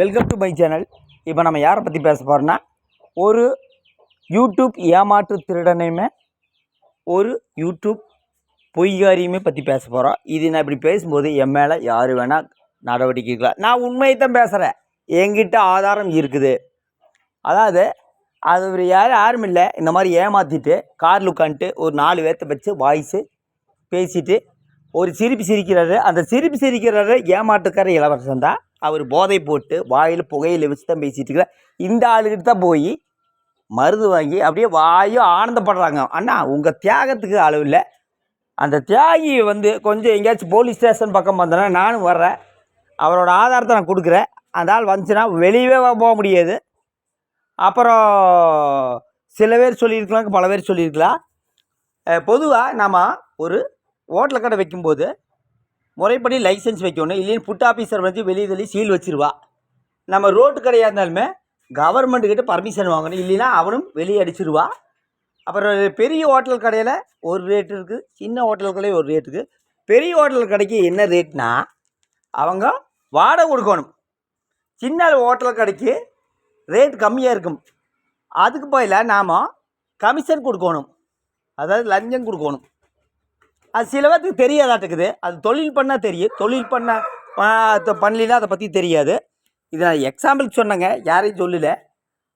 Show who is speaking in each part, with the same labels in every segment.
Speaker 1: Welcome to my channel. இப்போ நம்ம யாரை பற்றி பேச போகிறோன்னா, ஒரு யூடியூப் ஏமாற்று திருடனையுமே ஒரு யூடியூப் பொய்காரியுமே பற்றி பேச போகிறோம். இது நான் இப்படி பேசும்போது என் மேலே யார் வேணால் நடவடிக்கை எடுக்கலாம். நான் உண்மையை தான் பேசுகிறேன், என்கிட்ட ஆதாரம் இருக்குது. அதாவது அது ஒரு யாரும் இல்லை, இந்த மாதிரி ஏமாற்றிட்டு காரில் உட்காந்துட்டு ஒரு 4 பேர்த்த வச்சு வாய்ஸு பேசிட்டு ஒரு சிரிப்பு சிரிக்கிறாரு. அந்த சிரிப்பு சிரிக்கிறாரு ஏமாற்றுக்கார இளவரசன் தான். அவர் போதை போட்டு வாயில் புகையில் வச்சு தான் பேசிகிட்டு இருக்கிறார். இந்த ஆளுகிட்ட தான் போய் மருந்து வாங்கி அப்படியே வாயும் ஆனந்தப்படுறாங்க. அண்ணா உங்கள் தியாகத்துக்கு அளவு இல்லை. அந்த தியாகி கொஞ்சம் எங்கேயாச்சும் போலீஸ் ஸ்டேஷன் பக்கம் வந்தேன்னா நானும் வர்றேன், அவரோட ஆதாரத்தை நான் கொடுக்குறேன். அந்த ஆள் வந்துச்சுன்னா வெளியவே போக முடியாது. அப்புறம் சில பேர் சொல்லியிருக்கலாம், பல பேர் சொல்லியிருக்கலாம். பொதுவாக நம்ம ஒரு ஹோட்டல் கடை வைக்கும்போது முறைப்படி லைசன்ஸ் வைக்கணும். இல்லைன்னு ஃபுட் ஆஃபீஸர் வெளியே தள்ளி சீல் வச்சிருவா. நம்ம ரோட்டு கடையாக இருந்தாலுமே கவர்மெண்ட்டுக்கிட்ட பர்மிஷன் வாங்கணும், இல்லைன்னா அவனும் வெளியே அடிச்சிருவா. அப்புறம் பெரிய ஹோட்டல் கடையில் ஒரு ரேட் இருக்குது, சின்ன ஹோட்டல் கடையில் ஒரு ரேட் இருக்குது. பெரிய ஹோட்டல் கடைக்கு என்ன ரேட்னா அவங்க வாடகை கொடுக்கணும். சின்ன ஹோட்டல் கடைக்கு ரேட் கம்மியாக இருக்கும். அதுக்கு பதிலாக நாம் கமிஷன் கொடுக்கணும், அதாவது லஞ்சம் கொடுக்கணும். அது சில பேருக்கு தெரியாதாட்டுக்குது. அது தொழில் பண்ணால் தெரியும், தொழில் பண்ணலாம் அதை பற்றி தெரியாது. இதை நான் எக்ஸாம்பிளுக்கு சொன்னேங்க, யாரையும் சொல்லலை.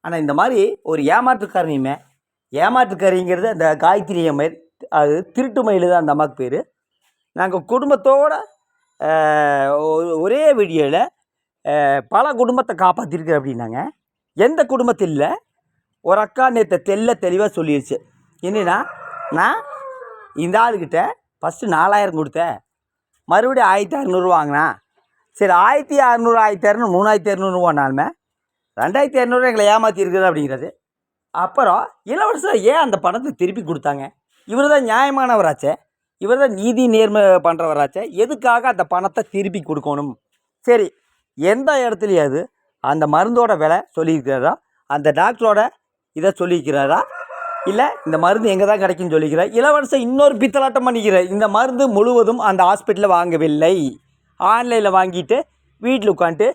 Speaker 1: ஆனால் இந்த மாதிரி ஒரு ஏமாற்றுக்காரிங்கிறது அந்த காயத்ரி அம்மையர், அது திருட்டு மயில் தான் அந்த அம்மாவுக்கு பேர். நாங்கள் குடும்பத்தோடு ஒரே வீடியோவில் பல குடும்பத்தை காப்பாற்றிருக்கேன் அப்படின்னாங்க. எந்த குடும்பத்தில் இல்லை, ஒரு அக்கா நேற்று தெளிவாக சொல்லிடுச்சு. என்னன்னா, நான் இந்த ஆளுக்கிட்ட ஃபஸ்ட்டு 4000 கொடுத்தேன், மறுபடியும் 1600 வாங்கினா. சரி 1600 1200 3200வானாலுமே 2200 எங்களை ஏமாற்றி இருக்குது அப்படிங்கிறது. அப்புறம் இளவரசர் ஏன் அந்த பணத்தை திருப்பி கொடுத்தாங்க? இவர் தான் நியாயமானவராச்சே, இவர் தான் நீதி நேர்மை பண்ணுறவராச்சே, எதுக்காக அந்த பணத்தை திருப்பி கொடுக்கணும்? சரி, எந்த இடத்துலையாவது அந்த மருந்தோட விலை சொல்லியிருக்கிறாரா, அந்த டாக்டரோட இதை சொல்லியிருக்கிறாரா, இல்லை இந்த மருந்து எங்கே தான் கிடைக்குன்னு சொல்லிக்கிறேன். இளவரசன் இன்னொரு பித்தலாட்டம் பண்ணிக்கிறேன். இந்த மருந்து முழுவதும் அந்த ஹாஸ்பிட்டலில் வாங்கவில்லை, ஆன்லைனில் வாங்கிட்டு வீட்டில் உட்காந்துட்டு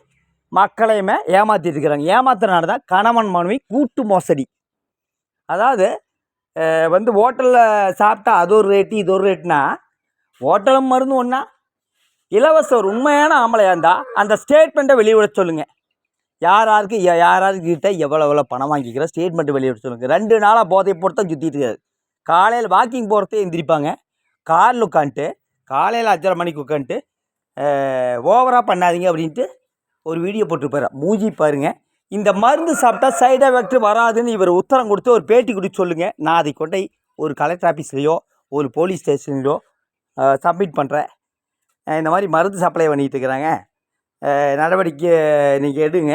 Speaker 1: மக்களையுமே ஏமாற்றிட்டு இருக்கிறாங்க. ஏமாத்துறனால தான் கணவன் மனைவி கூட்டு மோசடி. அதாவது ஹோட்டலில் சாப்பிட்டா அது ஒரு ரேட்டு இது ஒரு ரேட்டுனா, ஹோட்டலும் மருந்து ஒன்றா. இலவசம் உண்மையான ஆம்பளையாக இருந்தால் அந்த ஸ்டேட்மெண்ட்டை வெளியிட சொல்லுங்கள். யாராருக்கிட்ட எவ்வளோ பணம் வாங்கிக்கிற ஸ்டேட்மெண்ட்டு வெளியிட சொல்லுங்கள். 2 நாளாக போதை போட்டு தான் சுற்றிட்டு இருக்காது. காலையில் வாக்கிங் போகிறதே எந்திரிப்பாங்க, காரில் உட்காந்துட்டு காலையில் 5:30 மணிக்கு உட்காந்துட்டு ஓவராக பண்ணாதீங்க அப்படின்ட்டு ஒரு வீடியோ போட்டுருப்பார். மூஞ்சி பாருங்கள். இந்த மருந்து சாப்பிட்டா சைட் எஃபெக்ட் வராதுன்னு இவர் உத்தரம் கொடுத்து ஒரு பேட்டி கொடுத்து சொல்லுங்கள். நான் அதை கொண்டை ஒரு கலெக்டர் ஆஃபீஸ்லேயோ ஒரு போலீஸ் ஸ்டேஷன்லையோ சப்மிட் பண்ணுறேன். இந்த மாதிரி மருந்து சப்ளை பண்ணிகிட்டு இருக்கிறாங்க, நடவடிக்கை நீங்கள் எடுங்க.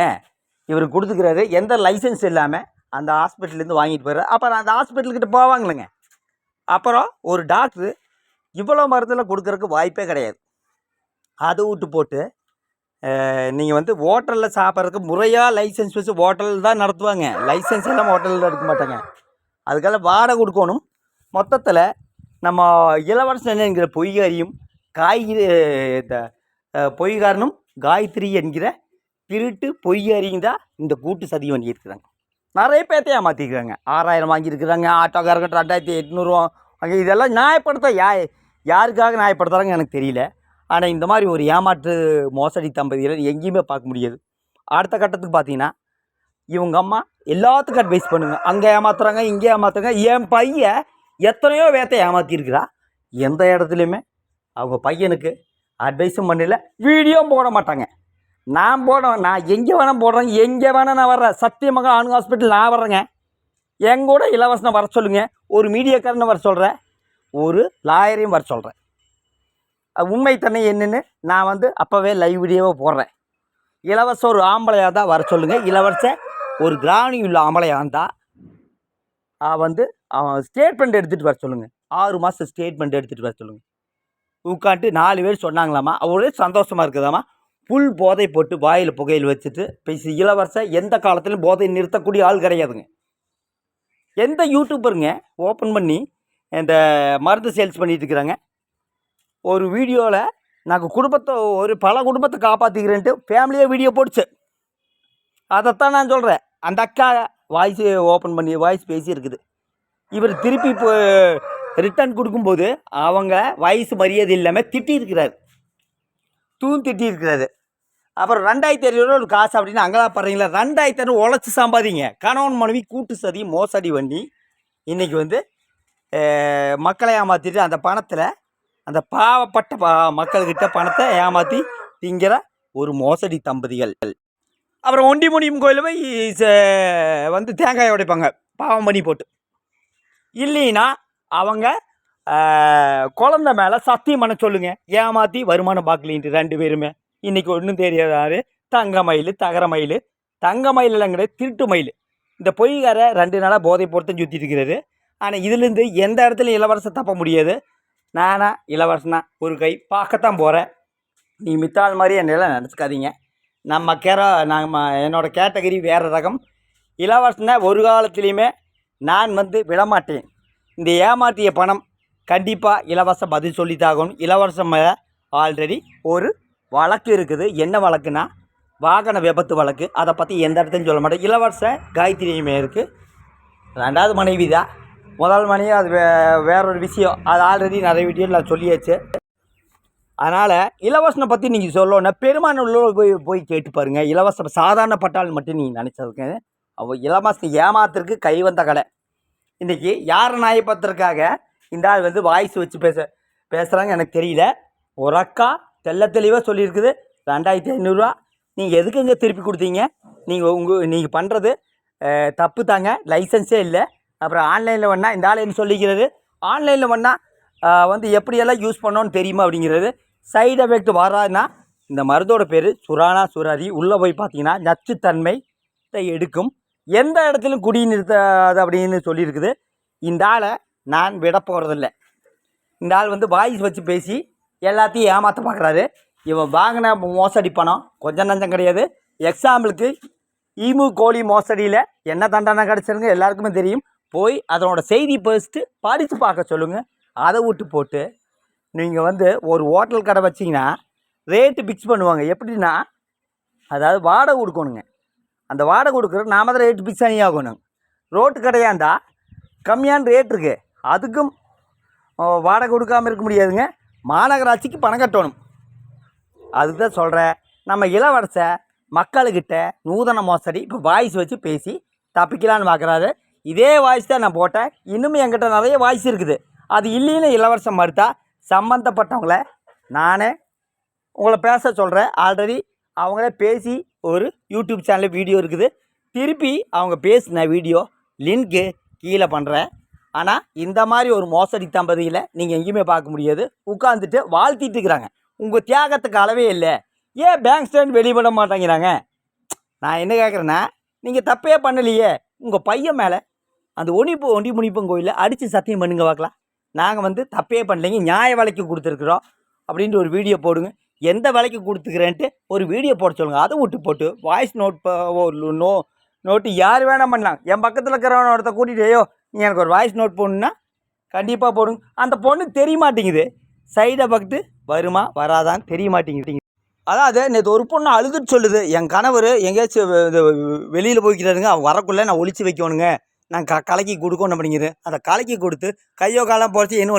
Speaker 1: இவர் கொடுத்துக்கிறாரு, எந்த லைசன்ஸ் இல்லாமல் அந்த ஹாஸ்பிட்டல்லேருந்து வாங்கிட்டு போயிடுறாரு. அப்புறம் அந்த ஹாஸ்பிட்டல்கிட்ட போவாங்களேங்க. அப்புறம் ஒரு டாக்டரு இவ்வளோ மருந்தெல்லாம் கொடுக்குறதுக்கு வாய்ப்பே கிடையாது. அதை விட்டு போட்டு நீங்கள் ஹோட்டலில் சாப்பிட்றதுக்கு முறையாக லைசன்ஸ் வச்சு ஹோட்டலில் தான் நடத்துவாங்க. லைசன்ஸ் எல்லாம் ஹோட்டலில் எடுக்க மாட்டாங்க. அதுக்கெல்லாம் வாடகை கொடுக்கணும். மொத்தத்தில் நம்ம இளவரசன் என்கிற பொய்காரியும் பொய்காரனும் காயத்ரி என்கிற திருட்டு பொய்யாரிங்க தான் இந்த கூட்டு சதி பண்ணியிருக்கிறாங்க. நிறைய பேர்த்தையே ஏமாற்றிருக்கிறாங்க. 6000 வாங்கியிருக்கிறாங்க, ஆட்டோக்காரங்க 2800 வாங்கி. இதெல்லாம் நியாயப்படுத்த யாருக்காக நியாயப்படுத்துகிறாங்க எனக்கு தெரியல. ஆனால் இந்த மாதிரி ஒரு ஏமாற்று மோசடி தம்பதிகளை எங்கேயுமே பார்க்க முடியாது. அடுத்த கட்டத்துக்கு பார்த்தீங்கன்னா, இவங்க அம்மா எல்லாத்துக்கும் அட்வைஸ் பண்ணுங்க. அங்கே ஏமாத்துறாங்க, இங்கே ஏமாத்துறாங்க. என் பையன் எத்தனையோ பேர்த்தை ஏமாற்றிருக்கிறா. எந்த இடத்துலையுமே அவங்க பையனுக்கு அட்வைஸும் பண்ணல, வீடியோ போட மாட்டாங்க. நான் எங்கே வேணால் போடுறேங்க, எங்கே வேணால் நான் வர்றேன். சத்தியமாக ஆண் ஹாஸ்பிட்டல் நான் வர்றேங்க. எங்கூட இலவசனை வர சொல்லுங்கள். ஒரு மீடியாக்காரனை வர சொல்கிறேன், ஒரு லாயரையும் வர சொல்கிறேன். உண்மை தன்னை என்னென்னு நான் அப்போவே லைவ் வீடியோவை போடுறேன். இலவசம் ஒரு ஆம்பளையாக தான் வர சொல்லுங்கள். இலவசம் ஒரு கிராணி உள்ள ஆம்பளையாக இருந்தால் அவன் ஸ்டேட்மெண்ட் எடுத்துகிட்டு வர சொல்லுங்கள். 6 மாதம் ஸ்டேட்மெண்ட் எடுத்துகிட்டு வர சொல்லுங்கள். உட்காந்துட்டு 4 பேர் சொன்னாங்களாம்மா, அவரே சந்தோஷமாக இருக்குதாம்மா. புல் போதை போட்டு வாயில் புகையில் வச்சுட்டு பேசி இளவரசன் எந்த காலத்திலும் போதை நிறுத்தக்கூடிய ஆள் கிடையாதுங்க. எந்த யூடியூபருங்க ஓப்பன் பண்ணி இந்த மருந்து சேல்ஸ் பண்ணிட்டு இருக்கிறாங்க. ஒரு வீடியோவில் நாங்கள் பல குடும்பத்தை காப்பாற்றிக்கிறேன்ட்டு ஃபேமிலியாக வீடியோ போட்டுச்சு. அதைத்தான் நான் சொல்கிறேன். அந்த அக்கா வாய்ஸ் ஓப்பன் பண்ணி வாய்ஸ் பேசியிருக்குது. இவர் திருப்பி இப்போ ரிட்டன் கொடுக்கும்போது அவங்க வயசு மரியாதை இல்லாமல் திட்டியிருக்கிறாரு, திட்டியிருக்கிறாரு. அப்புறம் 2500 ஒரு காசு அப்படின்னு அங்கலாப்படுறீங்களா? 2500 உழைச்சி சம்பாதிங்க. கணவன் மனைவி கூட்டு சதி மோசடி பண்ணி இன்றைக்கி வந்து மக்களை ஏமாற்றிட்டு அந்த பணத்தில் அந்த பாவப்பட்ட மக்கள்கிட்ட பணத்தை ஏமாற்றி திங்கிற ஒரு மோசடி தம்பதிகள். அப்புறம் ஒண்டி முனியும் கோயிலில் போய் வந்து தேங்காய் உடைப்பாங்க பாவம் பண்ணி போட்டு. இல்லைன்னா அவங்க குழந்த மேலே சத்தியம் பண்ண சொல்லுங்கள், ஏமாற்றி வருமானம் பார்க்கலின்ட்டு 2 பேருமே. இன்றைக்கி ஒன்றும் தெரியாதாரு தங்க மயில் தகர மயில். தங்க மயில் எல்லாம் கிடையாது, திருட்டு மயில். இந்த பொய்கார 2 நாளாக போதை பொறுத்த சுற்றிட்டு இருக்கிறாரு. ஆனால் இதுலேருந்து எந்த இடத்துல இளவரசை தப்ப முடியாது. நானா இளவரசனா ஒரு கை பார்க்கத்தான் போகிறேன். நீ மித்தாள் மாதிரி என்னெல்லாம் நினச்சிக்காதீங்க. என்னோடய கேட்டகரி வேறு ரகம். இளவரசனை ஒரு காலத்துலேயுமே நான் வந்து விடமாட்டேன். இந்த ஏமாற்றிய பணம் கண்டிப்பாக இலவசம் பதில் சொல்லித்தாகணும். இளவரசம் மேலே ஆல்ரெடி ஒரு வழக்கு இருக்குது. என்ன வழக்குன்னா வாகன விபத்து வழக்கு. அதை பற்றி எந்த இடத்துலையும் சொல்ல மாட்டேன். இளவரச காயத்ரியுமே இருக்குது. 2வது மனைவி தான். முதல் மனைவி அது வேறொரு விஷயம். அது ஆல்ரெடி நிறைய வீடியோவில் நான் சொல்லியாச்சு. அதனால் இலவசனை பற்றி நீங்கள் சொல்லணுன்னா பெருமானூரில் போய் கேட்டு பாருங்கள். இலவசம் சாதாரண பட்டால் மட்டும் நீங்கள் நினச்சதுக்கு இலவசம் ஏமாத்திற்கு கை வந்த கடை. இன்றைக்கி யார் நியாயப்படுத்துறதுக்காக இந்த ஆள் வந்து வாய்ஸ் வச்சு பேசுகிறாங்க எனக்கு தெரியல. ஒரு அக்கா தெளிவாக சொல்லியிருக்குது 2500 நீங்கள் எதுக்குங்க திருப்பி கொடுத்தீங்க? நீங்கள் பண்ணுறது தப்பு தாங்க, லைசன்ஸே இல்லை. அப்புறம் ஆன்லைனில் வேணால் இந்த ஆள் என்ன சொல்லிக்கிறது, ஆன்லைனில் வேணால் வந்து எப்படியெல்லாம் யூஸ் பண்ணோன்னு தெரியுமா அப்படிங்கிறது. சைடு எஃபெக்ட் வராதுன்னா இந்த மருந்தோட பேர் சுரானா சுராரி. உள்ளே போய் பார்த்தீங்கன்னா நச்சுத்தன்மை எடுக்கும். எந்த இடத்துலையும் குடி நிறுத்தாது அப்படின்னு சொல்லியிருக்குது. இந்த ஆளை நான் விட போகிறதில்ல. இந்த ஆள் வந்து வாய்ஸ் வச்சு பேசி எல்லாத்தையும் ஏமாற்ற பார்க்குறாரு. இவன் வாங்கின மோசடி பணம் கொஞ்சம் நஞ்சம் கிடையாது. எக்ஸாம்பிளுக்கு ஈமு கோழி மோசடியில் என்ன தண்டனை கிடச்சிருங்க எல்லாருக்குமே தெரியும். போய் அதனோட செய்தி ஃபர்ஸ்ட்டு படித்து பார்க்க சொல்லுங்கள். அதை விட்டு போட்டு நீங்கள் வந்து ஒரு ஹோட்டல் கடை வச்சிங்கன்னா ரேட்டு ஃபிக்ஸ் பண்ணுவாங்க. எப்படின்னா அதாவது வாடகை கொடுக்கணுங்க. அந்த வாடகை கொடுக்குறது நாம தான் ரேட்டு ஃபிக்ஸ் பண்ணி ஆகணும். ரோட்டு கடையாக இருந்தால் கம்மியான ரேட் இருக்குது, அதுக்கும் வாடகை கொடுக்காமல் இருக்க முடியாதுங்க. மாநகராட்சிக்கு பணம் கட்டணும். அதுதான் சொல்கிறேன். நம்ம இளவரச மக்கள்கிட்ட நூதன மோசடி இப்போ வாய்ஸ் வச்சு பேசி தப்பிக்கலான்னு பார்க்குறாரு. இதே வாய்ஸ் தான் நான் போட்டேன். இன்னும் என்கிட்ட நிறைய வாய்ஸ் இருக்குது. அது இல்லைன்னு இளவரசம் மறுத்தா சம்மந்தப்பட்டவங்கள நானே உங்களை பேச சொல்கிறேன். ஆல்ரெடி அவங்களே பேசி ஒரு யூடியூப் சேனலில் வீடியோ இருக்குது. திருப்பி அவங்க பேசின வீடியோ லிங்க்கு கீழே பண்ணுறேன். ஆனால் இந்த மாதிரி ஒரு மோசடி தம்பதியில் நீங்கள் எங்கேயுமே பார்க்க முடியாது. உட்காந்துட்டு வாழ்த்திட்டு இருக்கிறாங்க. உங்கள் தியாகத்துக்கு அளவே இல்லை. ஏன் பேங்க் ஸ்டேட்மெண்ட் வெளியிட மாட்டேங்கிறாங்க? நான் என்ன கேட்குறேன்னா, நீங்கள் தப்பே பண்ணலையே. உங்கள் பையன் மேலே அந்த ஒண்டி முனிப்பன் கோயிலில் அடித்து சத்தியம் பண்ணுங்க பார்க்கலாம். நாங்கள் வந்து தப்பே பண்ணலைங்க, நியாய விலைக்கு கொடுத்துருக்குறோம் அப்படின்ட்டு ஒரு வீடியோ போடுங்க. எந்த விலைக்கு கொடுத்துக்கிறேன்ட்டு ஒரு வீடியோ போட சொல்லுங்கள். அதை விட்டு போட்டு வாய்ஸ் நோட்டு யார் வேணால் பண்ணலாம். என் பக்கத்தில் இருக்கிறவன ஒருத்த கூட்டிகிட்டு ஐயோ நீ எனக்கு ஒரு வாய்ஸ் நோட் போடணுன்னா கண்டிப்பாக போடுங்க. அந்த பொண்ணு தெரிய மாட்டேங்குது. சைடை பக்கத்து வருமா வராதான்னு தெரிய மாட்டேங்குது. அதாவது நேற்று ஒரு பொண்ணு அழுதுட்டு சொல்லுது, என் கணவர் எங்கேயாச்சும் வெளியில் போய்க்கிறாருங்க, அவன் வரக்குள்ளே நான் ஒழிச்சு வைக்கணுங்க, நான் கலக்கி கொடுக்கணும் அப்படிங்கிறது. அதை கலக்கி கொடுத்து கையோ காலம் போச்சு என்ன